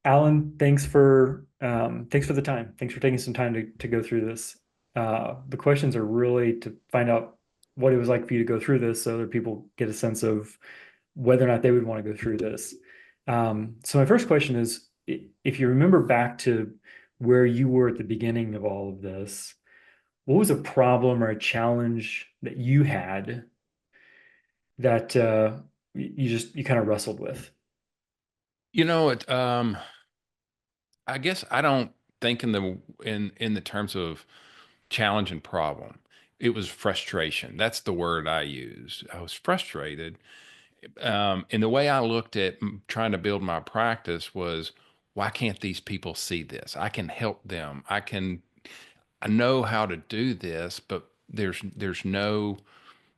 Alan, thanks for the time. Thanks for taking some time to go through this. The questions are really to find out what it was like for you to go through this, so that people get a sense of whether or not they would want to go through this. So my first question is, if you remember back to where you were at the beginning of all of this, what was a problem or a challenge that you had that you kind of wrestled with? You know, I guess I don't think in the terms of challenge and problem. It was frustration. That's the word I used. I was frustrated. And the way I looked at trying to build my practice was, why can't these people see this? I can help them. I know how to do this, but there's no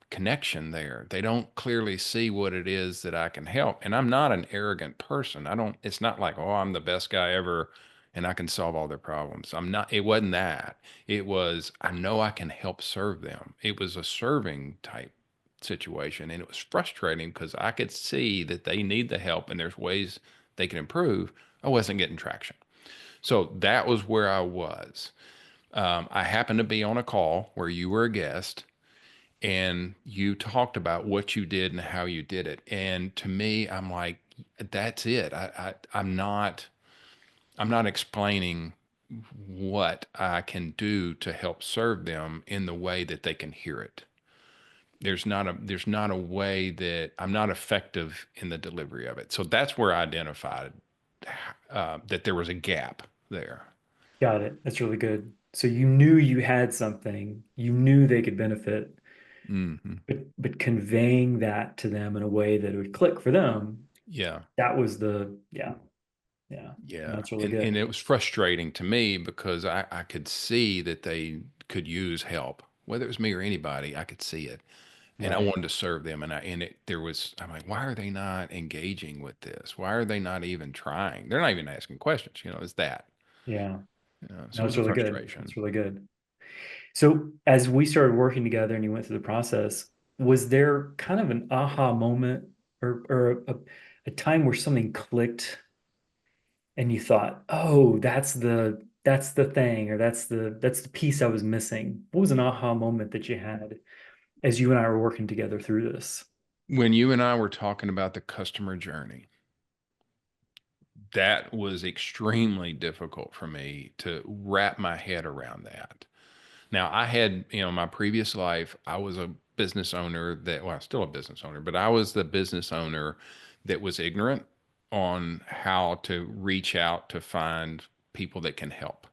connection there. They don't clearly see what it is that I can help. And I'm not an arrogant person. It's not like, oh, I'm the best guy ever and I can solve all their problems. It wasn't that. It was, I know I can help serve them. It was a serving type situation. And it was frustrating because I could see that they need the help and there's ways they can improve. I wasn't getting traction. So that was where I was. I happened to be on a call where you were a guest and you talked about what you did and how you did it. And to me, I'm like, that's it. I'm not explaining what I can do to help serve them in the way that they can hear it. There's not a way that I'm not effective in the delivery of it. So that's where I identified that there was a gap there. Got it. That's really good. So you knew you had something, you knew they could benefit, Hmm. but conveying that to them in a way that it would click for them, Yeah. that was the, yeah, yeah. Yeah. That's really And good. it was frustrating to me because I could see that they could use help. Whether it was me or anybody, I could see it. And I Right. wanted to serve them. I'm like, why are they not engaging with this? Why are they not even trying? They're not even asking questions. It's that. Yeah. So No, it it's was a really good. It's frustration. really good. So as we started working together and you went through the process, was there kind of an aha moment or a time where something clicked and you thought, oh, that's the thing, or that's the piece I was missing? What was an aha moment that you had as you and I were working together through this? When you and I were talking about the customer journey, that was extremely difficult for me to wrap my head around that. Now, I had, my previous life, I was a business owner well, I'm still a business owner, but I was the business owner that was ignorant on how to reach out to find people that can help.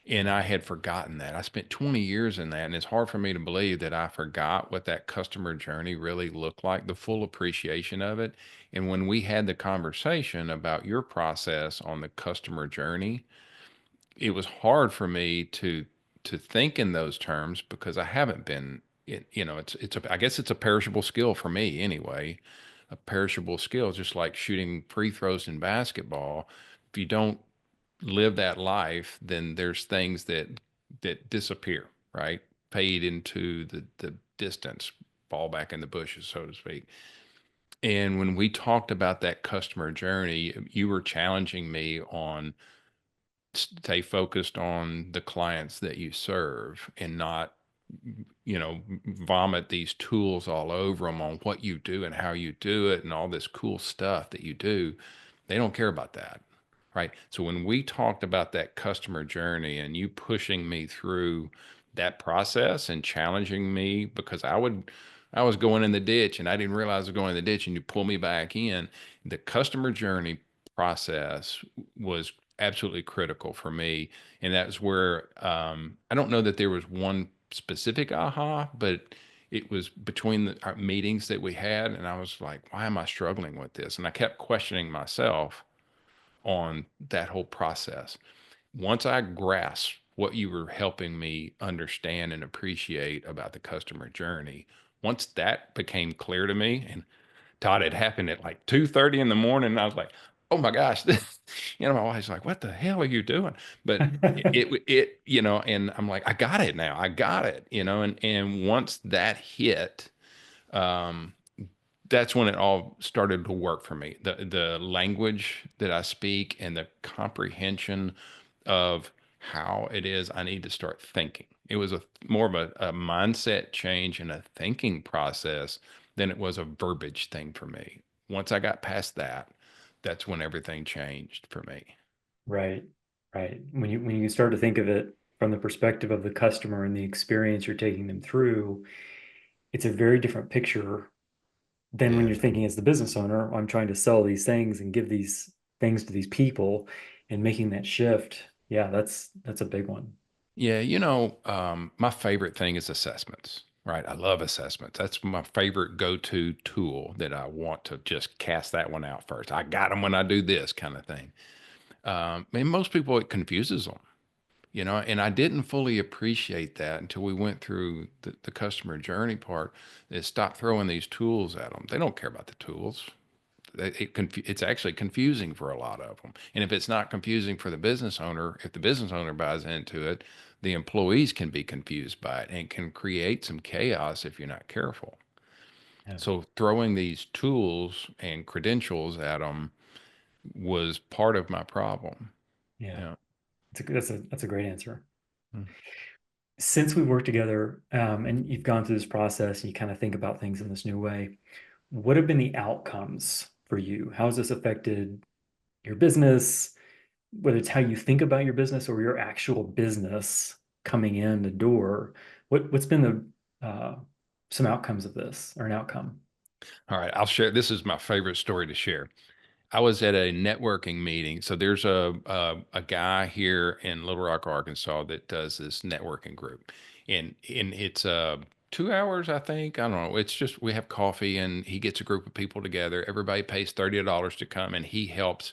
And I had forgotten that. I spent 20 years in that, and it's hard for me to believe that I forgot what that customer journey really looked like, the full appreciation of it. And when we had the conversation about your process on the customer journey, it was hard for me to think in those terms because I haven't been I guess it's a perishable skill for me anyway. A perishable skill, just like shooting free throws in basketball. If you don't live that life, then there's things that disappear, right? Fade into the distance, fall back in the bushes, so to speak. And when we talked about that customer journey, you were challenging me on stay focused on the clients that you serve and not vomit these tools all over them on what you do and how you do it and all this cool stuff that you do. They don't care about that, right? So when we talked about that customer journey and you pushing me through that process and challenging me because I was going in the ditch and I didn't realize I was going in the ditch and you pull me back in. The customer journey process was absolutely critical for me. And that's where I don't know that there was one specific aha, but it was between our meetings that we had. And I was like, why am I struggling with this? And I kept questioning myself on that whole process. Once I grasped what you were helping me understand and appreciate about the customer journey, once that became clear to me, and Todd, it happened at like 2:30 in the morning. And I was like, oh my gosh, my wife's like, what the hell are you doing? But and I'm like, I got it now. I got it, and once that hit, um, that's when it all started to work for me. The language that I speak and the comprehension of how it is I need to start thinking. It was a more of a mindset change and a thinking process than it was a verbiage thing for me. Once I got past that, that's when everything changed for me. Right. Right. When you start to think of it from the perspective of the customer and the experience you're taking them through, it's a very different picture than when you're Definitely. thinking as the business owner, I'm trying to sell these things and give these things to these people and making that shift. Yeah, that's a big one. Yeah, my favorite thing is assessments, right? I love assessments. That's my favorite go-to tool that I want to just cast that one out first. I got them when I do this kind of thing. And most people, it confuses them, and I didn't fully appreciate that until we went through the customer journey part. Is stop throwing these tools at them. They don't care about the tools. It's actually confusing for a lot of them. And if it's not confusing for the business owner, if the business owner buys into it, the employees can be confused by it and can create some chaos if you're not careful. Yeah. So throwing these tools and credentials at them was part of my problem. Yeah. Yeah. That's a great answer. Mm. Since we worked together, and you've gone through this process and you kind of think about things in this new way, what have been the outcomes for you? How has this affected your business, whether it's how you think about your business or your actual business coming in the door? What's been the some outcomes of this or an outcome? All right. I'll share. This is my favorite story to share. I was at a networking meeting. So there's a guy here in Little Rock, Arkansas that does this networking group, and it's 2 hours, I think. I don't know. It's just we have coffee, and he gets a group of people together. Everybody pays $30 to come, and he helps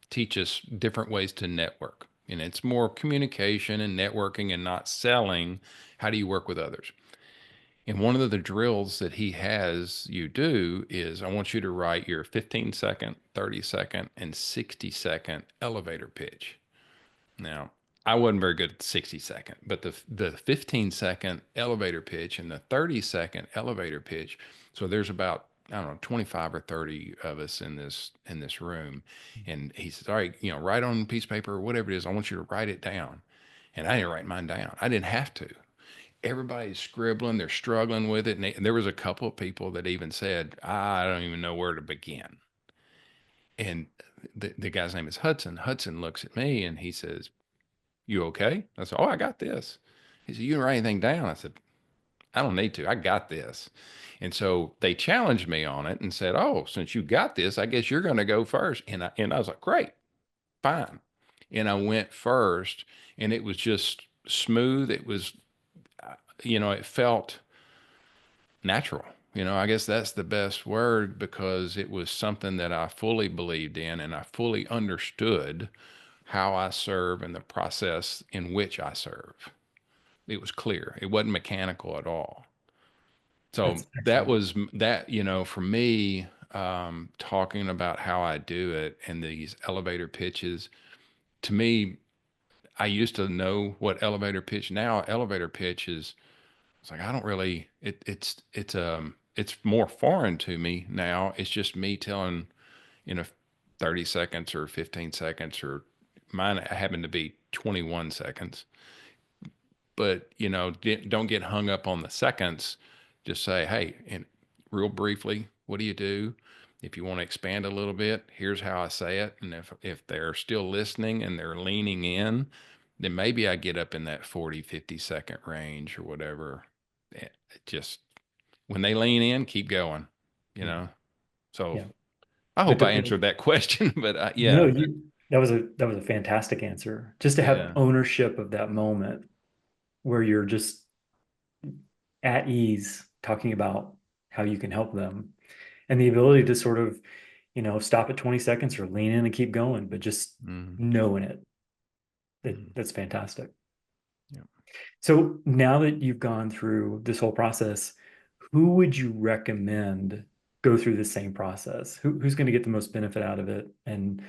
teach us different ways to network. And it's more communication and networking, and not selling. How do you work with others? And one of the drills that he has you do is I want you to write your 15-second, 30-second, and 60-second elevator pitch. Now, I wasn't very good at the 60-second, but the 15-second elevator pitch and the 30-second elevator pitch. So there's about, I don't know, 25 or 30 of us in this room. And he says, "All right, write on a piece of paper or whatever it is. I want you to write it down." And I didn't write mine down. I didn't have to. Everybody's scribbling, they're struggling with it. And there was a couple of people that even said, "I don't even know where to begin." And the guy's name is Hudson. Hudson looks at me and he says, "You okay?" I said, "Oh, I got this." He said, "You didn't write anything down." I said, "I don't need to. I got this." And so they challenged me on it and said, "Oh, since you got this, I guess you're going to go first." And I was like, "Great, fine." And I went first, and it was just smooth. It was, it felt natural. I guess that's the best word, because it was something that I fully believed in and I fully understood how I serve and the process in which I serve. It was clear. It wasn't mechanical at all. So That's that excellent. was that, for me, talking about how I do it and these elevator pitches, to me, I used to know what elevator pitch. Now elevator pitch is, it's like I don't really it's more foreign to me now. It's just me telling, you know 30 seconds or 15 seconds, or mine happened to be 21 seconds. But don't get hung up on the seconds. Just say, "Hey, and real briefly, what do you do? If you want to expand a little bit, here's how I say it." And if they're still listening and they're leaning in, then maybe I get up in that 40, 50-second range or whatever. Just when they lean in, keep going, you Yeah. know? So Yeah. I But hope I answered that question, but no, yeah, that was a fantastic answer. Just to have yeah. ownership of that moment where you're just at ease talking about how you can help them and the ability to sort of, stop at 20 seconds or lean in and keep going, but just Mhm, knowing it. mhm, That's fantastic. yeah. So now that you've gone through this whole process, who would you recommend go through the same process? Who's going to get the most benefit out of it, and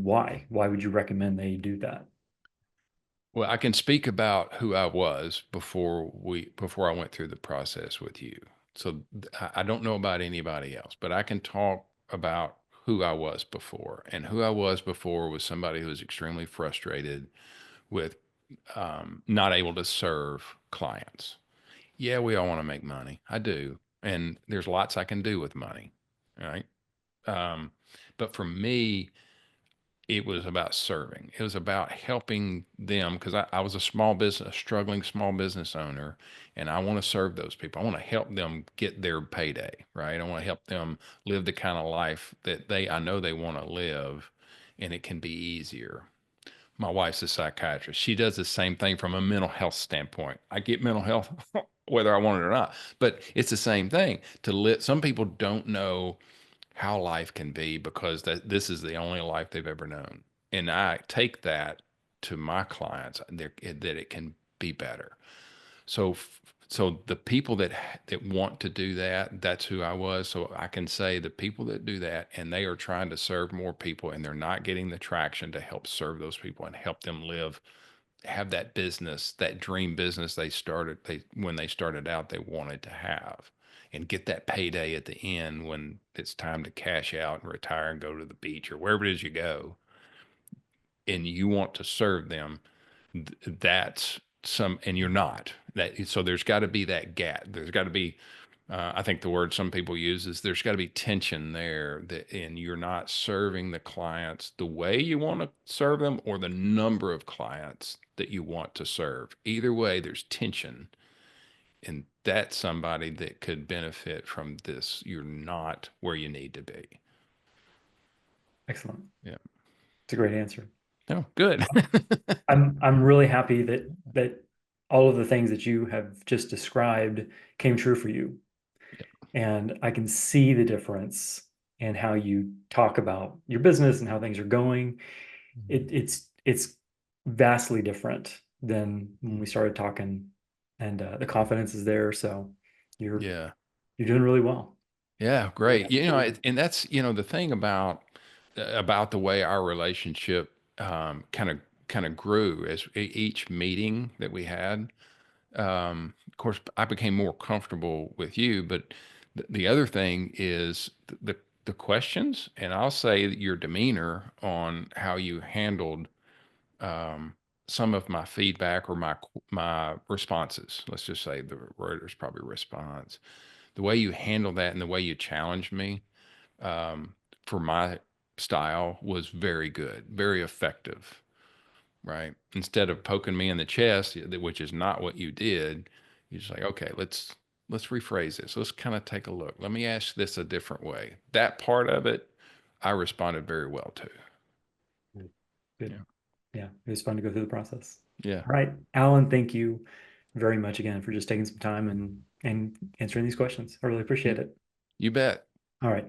why? Why would you recommend they do that? Well, I can speak about who I was before I went through the process with you. So I don't know about anybody else, but I can talk about who I was before. And who I was before was somebody who was extremely frustrated with not able to serve clients. Yeah, we all want to make money. I do. And there's lots I can do with money. Right. Um, but for me, it was about serving. It was about helping them because I was a small business, a struggling small business owner, and I want to serve those people. I want to help them get their payday, right? I want to help them live the kind of life that I know they want to live, and it can be easier. My wife's a psychiatrist. She does the same thing from a mental health standpoint. I get mental health whether I want it or not, but it's the same thing. To let some people don't know how life can be because this is the only life they've ever known. And I take that to my clients that it can be better. So so the people that want to do that, that's who I was. So I can say the people that do that and they are trying to serve more people and they're not getting the traction to help serve those people and help them live, have that business, that dream business they when they started out they wanted to have, and get that payday at the end when it's time to cash out and retire and go to the beach or wherever it is you go, and you want to serve them. That's some, and you're not that. So there's got to be that gap. There's got to be, I think the word some people use is there's got to be tension there that, and you're not serving the clients the way you want to serve them or the number of clients that you want to serve. Either way, there's tension. And that's somebody that could benefit from this. You're not where you need to be. Excellent. Yeah. It's a great answer. Oh, good. I'm really happy that all of the things that you have just described came true for you. And I can see the difference in how you talk about your business and how things are going. It's vastly different than when we started talking, and the confidence is there. So you're Yeah. you're doing really well. Yeah, Really great. happy You for know, you. and that's, the thing about the way our relationship kind of grew as each meeting that we had. Of course, I became more comfortable with you, but the other thing is the questions, and I'll say that your demeanor on how you handled um, some of my feedback or my responses. Let's just say the word is probably response. The way you handle that and the way you challenged me um, for my style was very good, very effective, right? Instead of poking me in the chest, which is not what you did, you just like, okay, let's rephrase this. Let's kind of take a look. Let me ask this a different way. That part of it, I responded very well to. Good. Good. Yeah. Yeah, it was fun to go through the process. Yeah. All right, Alan, thank you very much again for just taking some time and answering these questions. I really appreciate You, it. you bet. All right.